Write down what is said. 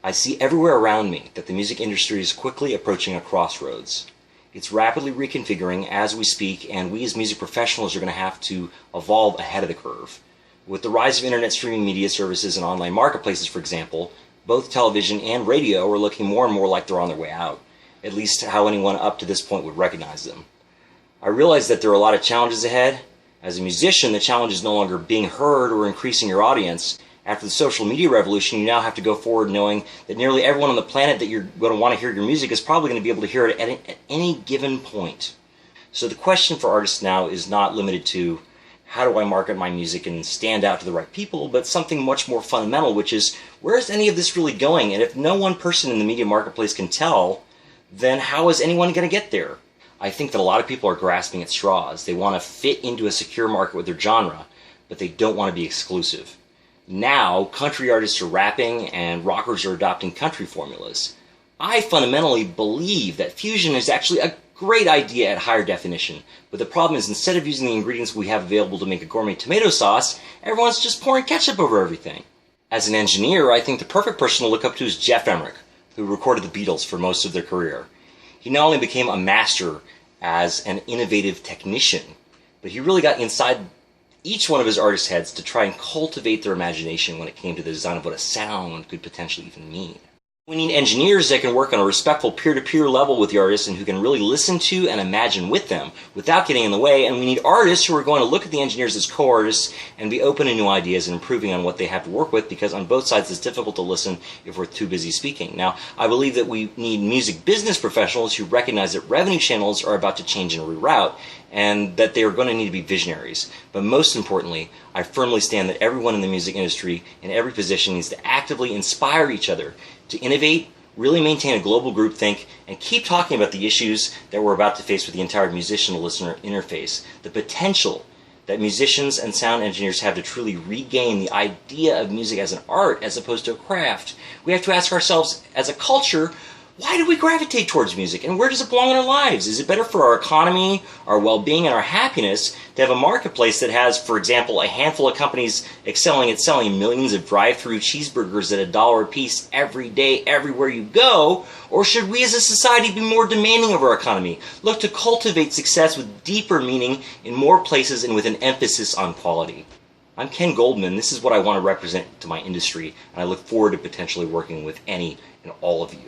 I see everywhere around me that the music industry is quickly approaching a crossroads. It's rapidly reconfiguring as we speak, and we as music professionals are going to have to evolve ahead of the curve. With the rise of internet streaming media services and online marketplaces, for example, both television and radio are looking more and more like they're on their way out, at least how anyone up to this point would recognize them. I realize that there are a lot of challenges ahead. As a musician, the challenge is no longer being heard or increasing your audience. After the social media revolution, you now have to go forward knowing that nearly everyone on the planet that you're going to want to hear your music is probably going to be able to hear it at any given point. So the question for artists now is not limited to how do I market my music and stand out to the right people, but something much more fundamental, which is where is any of this really going? And if no one person in the media marketplace can tell, then how is anyone going to get there? I think that a lot of people are grasping at straws. They want to fit into a secure market with their genre, but they don't want to be exclusive. Now, country artists are rapping and rockers are adopting country formulas. I fundamentally believe that fusion is actually a great idea at higher definition, but the problem is instead of using the ingredients we have available to make a gourmet tomato sauce, everyone's just pouring ketchup over everything. As an engineer, I think the perfect person to look up to is Jeff Emmerich, who recorded the Beatles for most of their career. He not only became a master as an innovative technician, but he really got inside each one of his artists' heads to try and cultivate their imagination when it came to the design of what a sound could potentially even mean. We need engineers that can work on a respectful peer-to-peer level with the artists and who can really listen to and imagine with them without getting in the way, and we need artists who are going to look at the engineers as co-artists and be open to new ideas and improving on what they have to work with, because on both sides it's difficult to listen if we're too busy speaking. Now, I believe that we need music business professionals who recognize that revenue channels are about to change and reroute, and that they are going to need to be visionaries. But most importantly, I firmly stand that everyone in the music industry in every position needs to actively inspire each other to innovate, really maintain a global groupthink, and keep talking about the issues that we're about to face with the entire musician-to-listener interface. The potential that musicians and sound engineers have to truly regain the idea of music as an art as opposed to a craft. We have to ask ourselves, as a culture, why do we gravitate towards music, and where does it belong in our lives? Is it better for our economy, our well-being, and our happiness to have a marketplace that has, for example, a handful of companies excelling at selling millions of drive-through cheeseburgers at $1 a piece every day, everywhere you go? Or should we as a society be more demanding of our economy, look to cultivate success with deeper meaning in more places and with an emphasis on quality? I'm Ken Goldman. This is what I want to represent to my industry, and I look forward to potentially working with any and all of you.